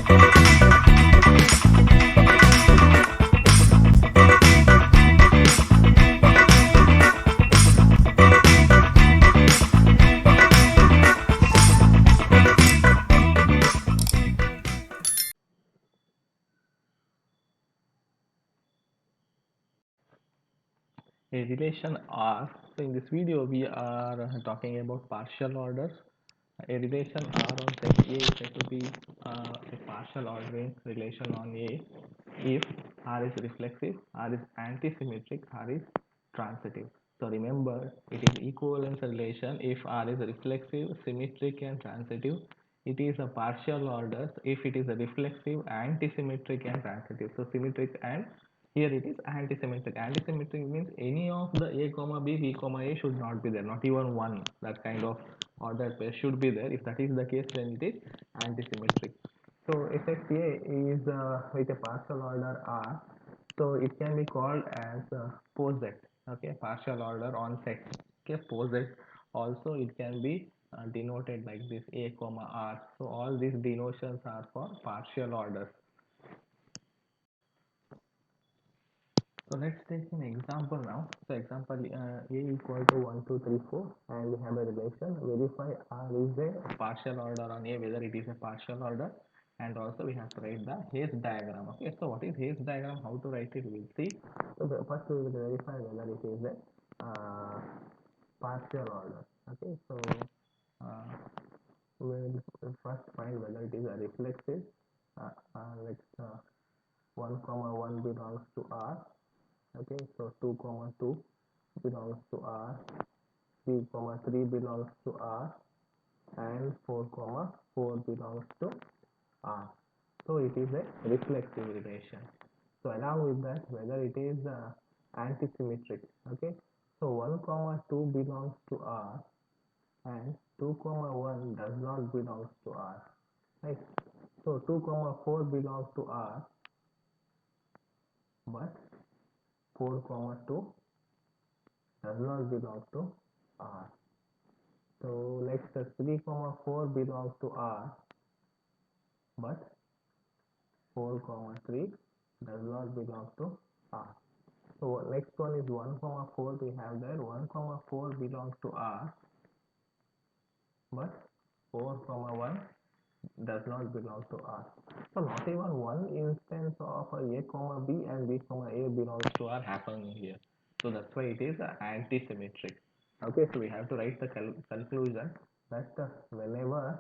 A relation R. So in this video we are talking about partial orders. A relation R on set A is said to be a partial ordering relation on A if R is reflexive, R is antisymmetric, R is transitive. So remember, it is equivalence relation if R is reflexive, symmetric and transitive. It is a partial order if it is a reflexive, antisymmetric and transitive. So symmetric, and here it is antisymmetric. Antisymmetric means any of the A comma B, B comma A should not be there, not even one. That kind of order pair should be there. If that is the case, then it is antisymmetric. So if A is with a partial order R, so it can be called as poset. Okay, partial order on set. Okay, poset. Also, it can be denoted like this, A comma R. So all these denotions are for partial orders. So let's take an example now. So example A equal to 1, 2, 3, 4, and we have a relation. Verify R is a partial order on A, whether it is a partial order, and also we have to write the Hayes diagram. Okay, so what is Hayes diagram? How to write it? We'll see. So first we will verify whether it is a partial order. Okay, so uh, we'll first find whether it is a reflexive. Let's 1 comma 1 belongs to R. Okay, so 2 comma 2 belongs to R, 3 comma 3 belongs to R, and 4 comma 4 belongs to R. So it is a reflexive relation. So along with that, whether it is antisymmetric. Okay, so 1 comma 2 belongs to R and 2 comma 1 does not belongs to R. Right, so 2 comma 4 belongs to R, but 4 comma 2 does not belong to R. So let's say 3 comma 4 belongs to R, but 4 comma 3 does not belong to R. So next one is 1 comma 4. We have there 1 comma 4 belongs to R, but 4 comma 1 does not belong to R. So not even one instance of A comma B and B comma A belongs to R happening here. So that's why it is antisymmetric. Okay, so we have to write the conclusion that whenever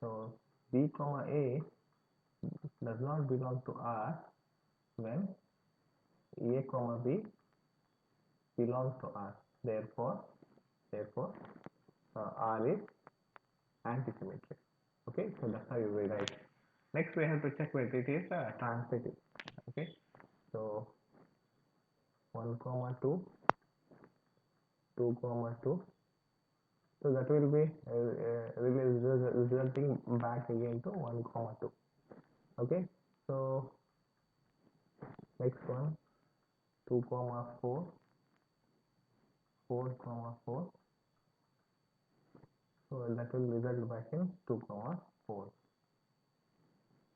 so B comma A does not belong to R when A comma B belongs to R. Therefore, R is antisymmetric. Okay, so that's how you will write. Next, we have to check whether it is transitive. Okay, so 1 comma 2, 2 comma 2. So that will be resulting back again to 1 comma 2. Okay, so next one 2 comma 4, 4 comma 4. So that will result back in 2 comma 4.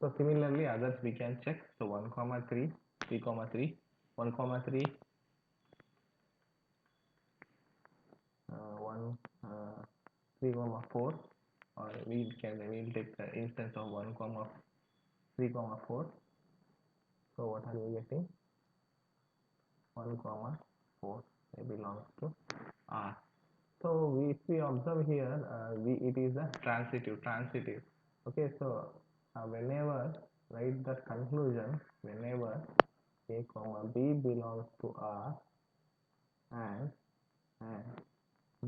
So similarly others we can check. So 1 comma 3, 3 comma 3, 1 comma 3, 1 3 comma 4, or we'll take the instance of 1 comma 3 comma 4. So what are we getting? 1 comma 4 belongs to R. So if we observe here, it is a transitive. Okay, so whenever write the conclusion, whenever A comma B belongs to R and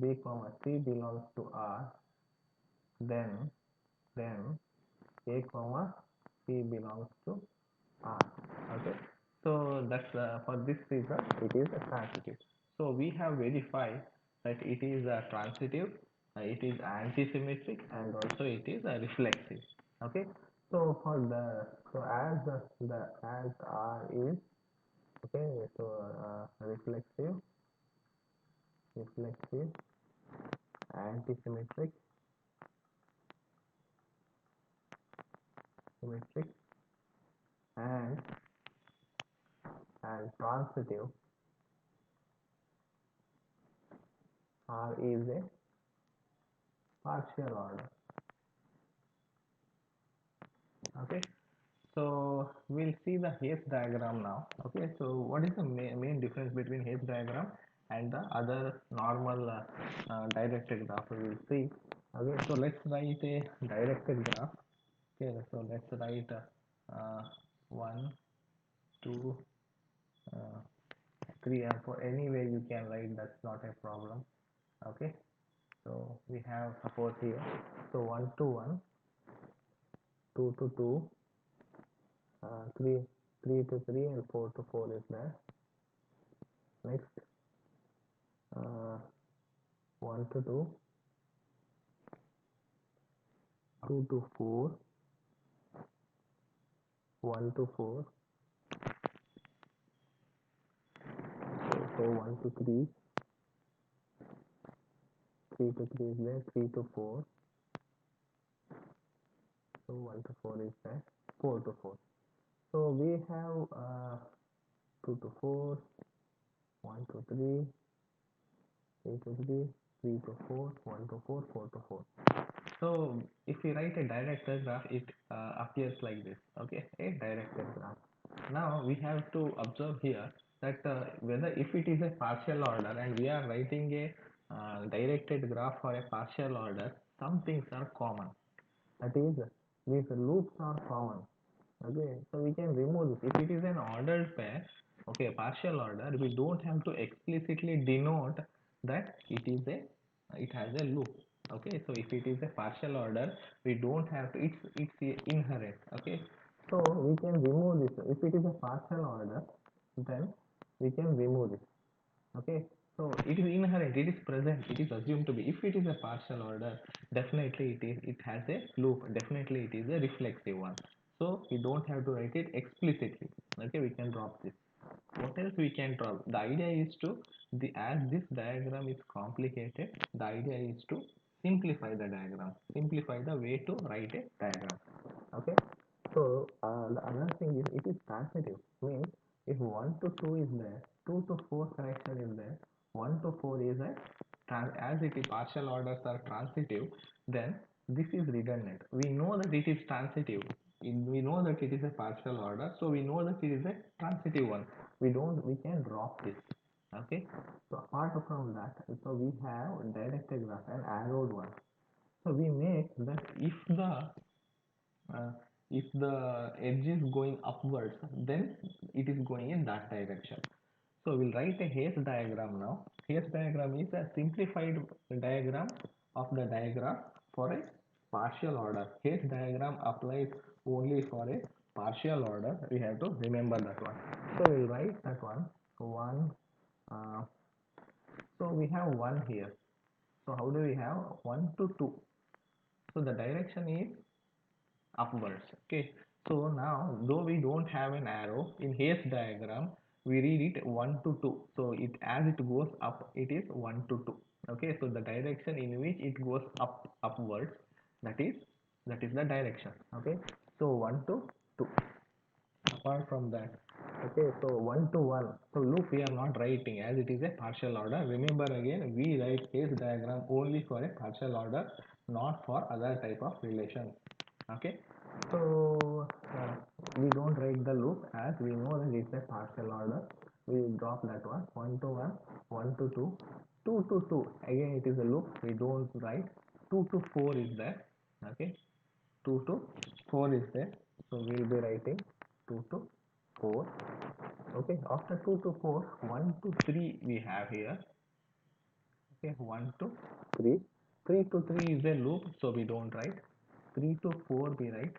B comma C belongs to R, then A comma C belongs to R. Okay, so that's for this reason it is a transitive. So we have verified that it is a transitive, it is antisymmetric, and also it is a reflexive. Okay, so for the so as the as R is okay, so reflexive, antisymmetric, symmetric and transitive. R is a partial order. Okay, so we'll see the Hayes diagram now. Okay, so what is the main difference between Hayes diagram and the other normal directed graph? We will see. Okay, so let's write a directed graph. Okay, so let's write 1, 2, 3 and 4. Anyway you can write, that's not a problem. Okay, so we have suppose here, so 1 to 1, 2 to 2, 3 to 3 and 4 to 4 is there. Next, uh, 1 to 2, 2 to 4, 1 to 4, so 1 to 3, 3 to 3 is there, 3 to 4, so 1 to 4 is there, 4 to 4. So we have 2 to 4, 1 to 3, 3 to 3, 3 to 4, 1 to 4, 4 to 4. So if we write a directed graph, it appears like this. Okay, a directed graph. Now we have to observe here that whether if it is a partial order and we are writing a directed graph for a partial order, some things are common. That is, these loops are common. Okay, so we can remove this. If it is an ordered pair, okay, partial order, we don't have to explicitly denote that it has a loop. Okay, so if it is a partial order, we don't have to, it's inherent. Okay, so we can remove this. If it is a partial order, then we can remove this. Okay, so it is inherent, it is present, it is assumed to be. If it is a partial order, definitely it has a loop, definitely it is a reflexive one, so we don't have to write it explicitly. Okay, we can drop this. What else we can drop? The idea is to, as this diagram is complicated, the idea is to simplify the diagram, simplify the way to write a diagram. Okay, so the other thing is, it is transitive, means if 1 to 2 is there, 2 to 4 connection is there, 1 to 4 is a as it is partial orders are transitive, then this is redundant. We know that it is transitive, we know that it is a partial order, so we know that it is a transitive one. We can drop this. Okay, so apart from that, so we have directed graph and arrowed one. So we make that uh, if the edge is going upwards, then it is going in that direction. So we'll write a Hayes diagram now. Hayes diagram is a simplified diagram of the diagram for a partial order. Hayes diagram applies only for a partial order. We have to remember that one. So we'll write that one. One. Uh, so we have one here. So how do we have 1 to 2? So the direction is upwards. Okay, so now though we don't have an arrow in Hayes diagram, we read it 1 to 2, so it as it goes up, it is 1 to 2. Okay, so the direction in which it goes upwards, that is the direction. Okay, so 1 to 2. Apart from that, okay, so 1 to 1, so loop we are not writing as it is a partial order. Remember, again, we write Hayes diagram only for a partial order, not for other type of relations. Okay, so we don't write the loop as we know that it's a partial order. We drop that one. 1 to 1, 1 to 2, 2 to 2, again it is a loop, we don't write. 2 to 4 is there. Okay, 2 to 4 is there, so we'll be writing 2 to 4. Okay, after 2 to 4, 1 to 3 we have here. Okay, 1 to 3, 3 to 3 is a loop, so we don't write. 3 to 4 we write.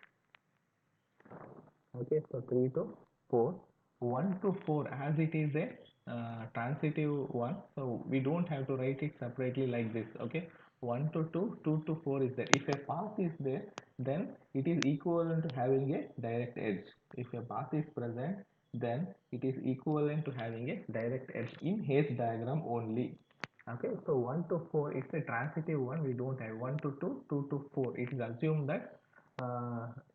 Okay, so 3 to 4, 1 to 4, as it is a transitive one, so we don't have to write it separately like this. Okay, 1 to 2, 2 to 4 is there. If a path is there, then it is equivalent to having a direct edge. If a path is present, then it is equivalent to having a direct edge in Hayes diagram only. Okay, so 1 to 4, it's a transitive one, we don't have. 1 to 2, 2 to 4, it is assumed that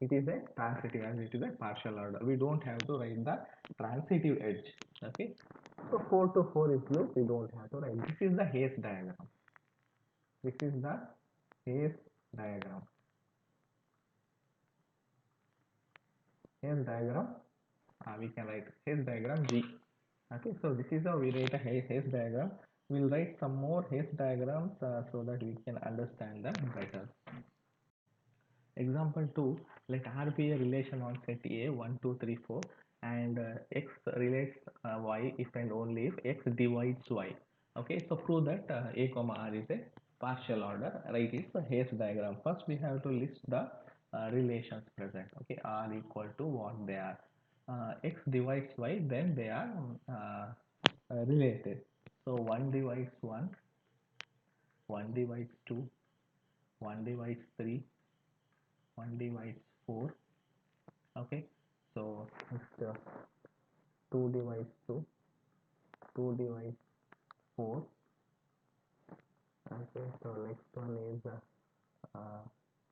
it is a transitive and it is a partial order. We don't have to write the transitive edge. Okay, so 4 to 4 is loop, we don't have to write. This is the Hayes diagram. This is the Hayes diagram. Hayes diagram, we can write Hayes diagram G. Okay, so this is how we write a Hayes diagram. We'll write some more Hayes diagrams so that we can understand them better. Example 2, let R be a relation on set A 1, 2, 3, 4 and X relates Y if and only if X divides Y. Okay, so prove that A comma R is a partial order. Write its Hayes diagram. First we have to list the relations present. Okay, R equal to what they are. X divides Y, then they are related. So 1 divides 1, 1 divides 2, 1 divides 3, 1 divides 4. Okay, so next 2 divides 2, 2 divides 4. Okay, so next one is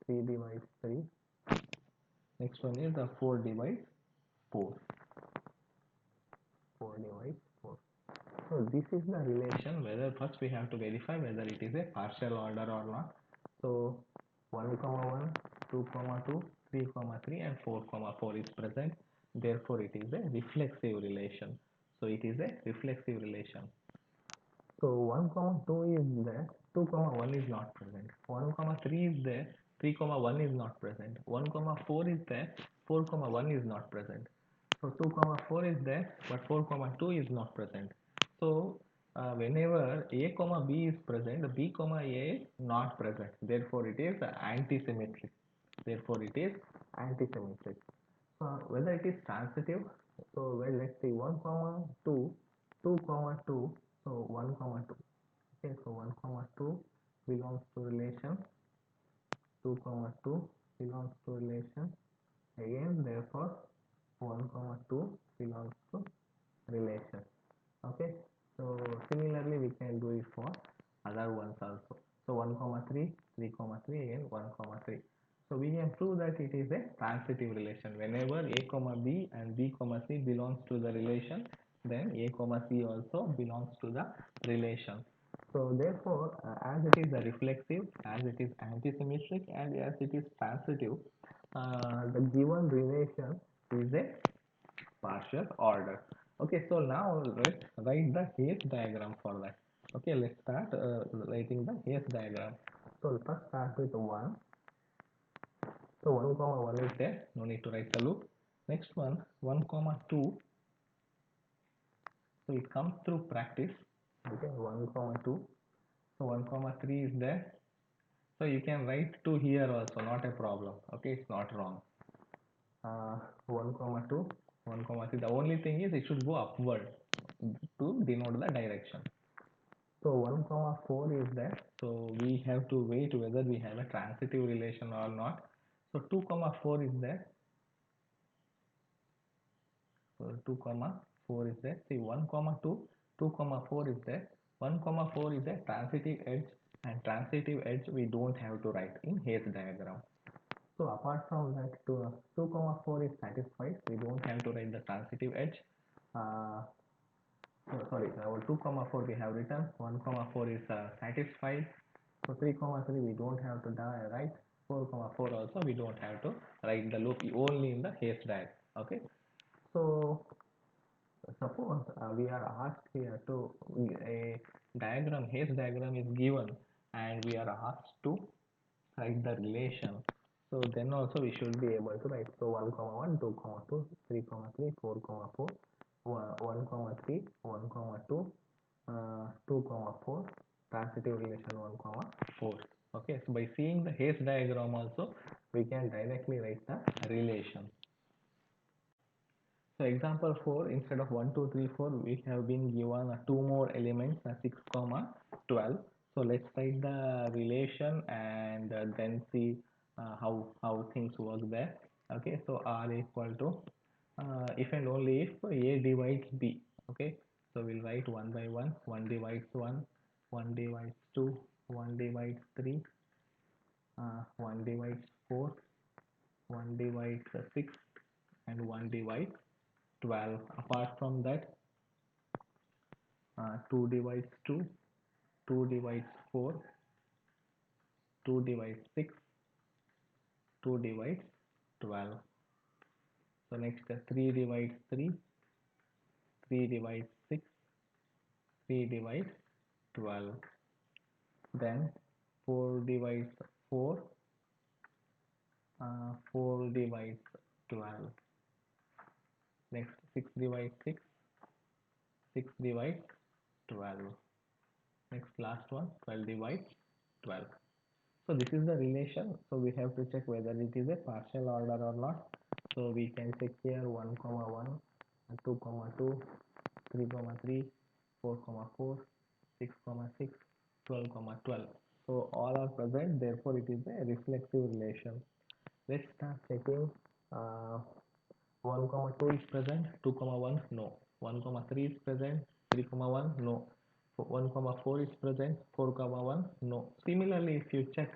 3 divides 3. Next one is 4 divides 4. 4 divides 4. So this is the relation. Whether first we have to verify whether it is a partial order or not. So 1 comma 1, 2 comma 2, 3 comma 3 and 4 comma 4 is present. Therefore it is a reflexive relation. So it is a reflexive relation. So 1 comma 2 is there, 2 comma 1 is not present. 1 comma 3 is there, 3 comma 1 is not present. 1 comma 4 is there, 4 comma 1 is not present. So 2 comma 4 is there, but 4 comma 2 is not present. So whenever A comma B is present, B comma A is not present. Therefore it is antisymmetric. Therefore it is antisymmetric. Whether it is transitive, so well, let's see 1 comma 2, 2 comma 2, so 1 comma 2. Okay, so 1 comma 2 belongs to relation, 2 comma 2 belongs to relation. Again, therefore 1 comma 2 belongs to relation. Okay, so similarly we can do it for other ones also. So 1 comma 3, 3 comma 3, again 1 comma 3. So we can prove that it is a transitive relation. Whenever A comma B and B comma C belongs to the relation, then A comma C also belongs to the relation. So therefore, as it is a reflexive, as it is antisymmetric, and as it is transitive, the given relation is a partial order. Okay, so now let's write the Hayes diagram for that. Okay, let's start writing the Hayes diagram. So first start with 1. So 1 comma 1 is there, no need to write the loop. Next one, 1 comma 2. So it comes through practice. Okay, 1 comma 2. So 1 comma 3 is there. So you can write 2 here also, not a problem. Okay, it's not wrong. 1 comma 2, 1 comma 3. The only thing is it should go upward to denote the direction. So 1 comma 4 is there. So we have to wait whether we have a transitive relation or not. So 2 comma 4 is there. So 2 comma 4 is there. See 1 comma 2, 2 comma 4 is there. 1 comma 4 is a transitive edge, and transitive edge we don't have to write in Hayes diagram. So apart from that, 2 comma 4 is satisfied. We don't have to write the transitive edge. Sorry, our 2 comma 4 we have written. 1 comma 4 is satisfied. So 3 comma 3 we don't have to write. 4 comma 4 also we don't have to write the loop, only in the Hayes diagram. Okay. So suppose we are asked here to a diagram, Hayes diagram is given, and we are asked to write the relation. So then also we should be able to write. So 1 comma 1, 2 comma 2, 3 comma 3, 4 comma 4, 1 comma 3, 1 comma 2, 2 comma 4, transitive relation 1 comma 4. Okay, so by seeing the Hayes diagram also we can directly write the relation. So example 4, instead of 1, 2, 3, 4, we have been given 2 more elements, 6 comma 12. So let's write the relation and then see how things work there. Okay, so R equal to if and only if A divides B. Okay, so we'll write 1 by 1, 1 divides 1, 1 divides 2, 1 divides 3, 1 divides 4, 1 divides 6 and 1 divides 12. Apart from that, 2 divides 2, 2 divides 4, 2 divides 6, 2 divides 12. So next 3 divides 3, 3 divides 6, 3 divides 12. Then 4 divides 4, 4 divides 12. Next 6 divides 6, 6 divides 12. Next last one, 12 divides 12. So this is the relation. So we have to check whether it is a partial order or not. So we can check here 1 comma 1, 2 comma 2, 3 comma 3, 4 comma 4, 6 comma 6, 12 comma 12. So all are present, therefore it is a reflexive relation. Let's start checking. uh, 1 comma 2 is present, 2 comma 1 no, 1 comma 3 is present, 3 comma 1 no, 1 comma 4 is present, 4 comma 1 no. Similarly, if you check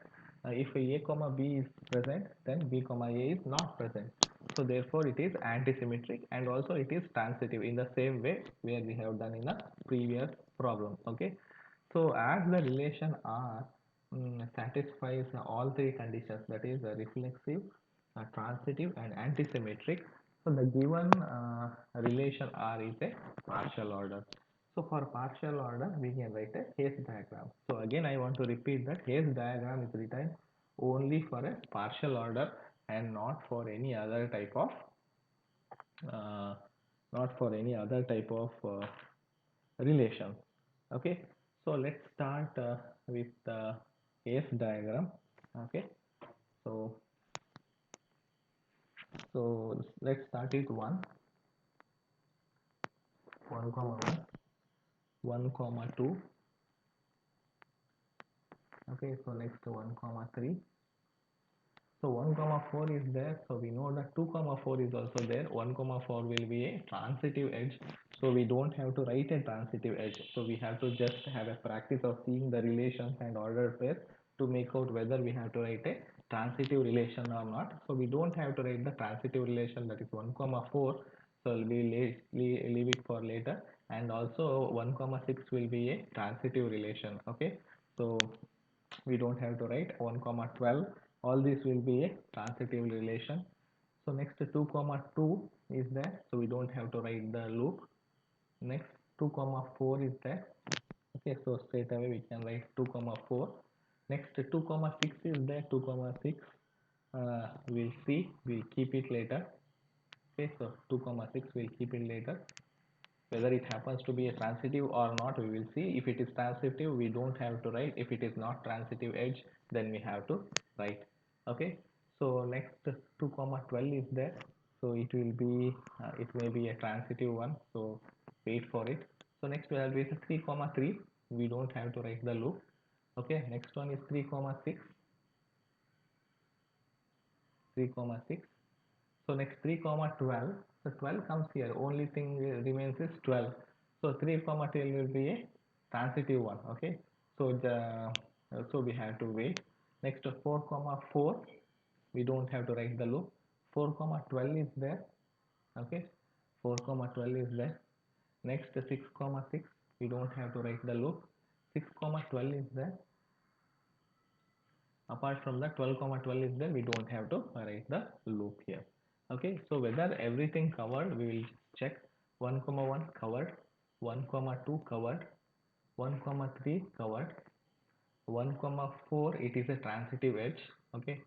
if a comma b is present, then b comma a is not present. So therefore it is antisymmetric, and also it is transitive in the same way where we have done in the previous problem. Okay, so as the relation R satisfies all three conditions, that is reflexive, transitive and antisymmetric, so the given relation R is a partial order. So for partial order, we can write a Hayes diagram. So again, I want to repeat that Hayes diagram is written only for a partial order and not for any other type of uh, relation. Okay, so let's start with the Hayes diagram. Okay, so let's start with 1 comma 1, 1 comma 2. Okay, so next 1 comma 3. So 1 comma 4 is there, so we know that 2 comma 4 is also there. 1 comma 4 will be a transitive edge, so we don't have to write a transitive edge. So we have to just have a practice of seeing the relations and order pairs to make out whether we have to write a transitive relation or not. So we don't have to write the transitive relation, that is 1 comma 4, so we leave it for later. And also 1 comma 6 will be a transitive relation. Okay, so we don't have to write 1 comma 12, all this will be a transitive relation. So next 2 comma 2 is there, so we don't have to write the loop. Next 2 comma 4 is there. Okay, so straight away we can write 2 comma 4. Next 2 comma 6 is there, 2 comma 6 we'll see, we'll keep it later. Okay, so 2 comma 6 we'll keep it later. Whether it happens to be a transitive or not, we will see. If it is transitive, we don't have to write. If it is not transitive edge, then we have to write. Okay, so next 2 comma 12 is there, so it will be it may be a transitive one, so wait for it. So next we have 3 comma 3, we don't have to write the loop. Okay, next one is 3 comma 6, 3 comma 6. So next 3 comma 12, so 12 comes here, only thing remains is 12. So 3 comma 12 will be a transitive one. Okay, so we have to wait. Next 4 comma 4, we don't have to write the loop. 4 comma 12 is there. Okay, 4 comma 12 is there. Next 6 comma 6, we don't have to write the loop. 6 comma 12 is there. Apart from that, 12 comma 12 is there, we don't have to write the loop here. Okay, so whether everything covered, we will check. 1 comma 1 covered, 1 comma 2 covered, 1 comma 3 covered, 1 comma 4 it is a transitive edge. Okay,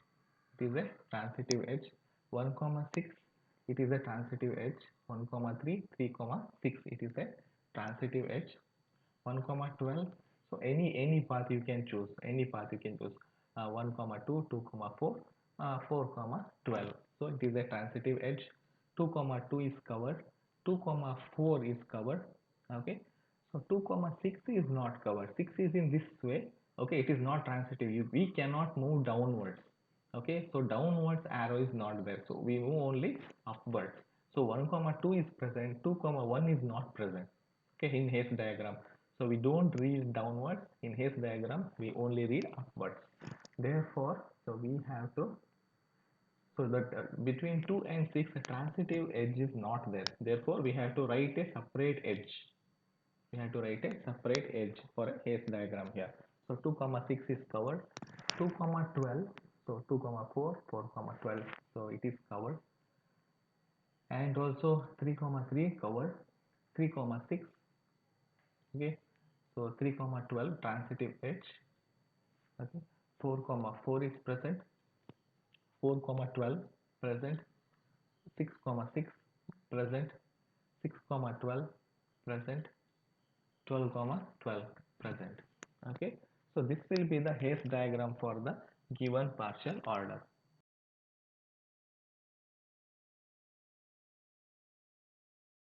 it is a transitive edge. 1 comma 6 it is a transitive edge. 1 comma 3, 3 comma 6 it is a transitive edge. 1 comma 12, so any path you can choose, any path you can choose. 1 comma 2, 2 comma 4, 4 comma 12, so it is a transitive edge. 2 comma 2 is covered, 2 comma 4 is covered. Okay, so 2 comma 6 is not covered, 6 is in this way. Okay, it is not transitive, we cannot move downwards. Okay, so downwards arrow is not there, so we move only upwards. So 1 comma 2 is present, 2 comma 1 is not present. Okay, in Hayes diagram, so we don't read downwards in Hayes diagram, we only read upwards. Therefore, so we have to So that between 2 and 6 a transitive edge is not there. Therefore, we have to write a separate edge. We have to write a separate edge for a Hayes diagram here. So 2 comma 6 is covered. 2 comma 12. So 2 comma 4, 4 comma 12. So it is covered. And also 3 comma 3 covered. 3 comma 6. Okay. So 3 comma 12 transitive edge. Okay. 4 comma 4 is present. 4 comma 12 present. 6 comma 6 present. 6 comma 12 present. 12 comma 12 present. Okay, so this will be the Hayes diagram for the given partial order.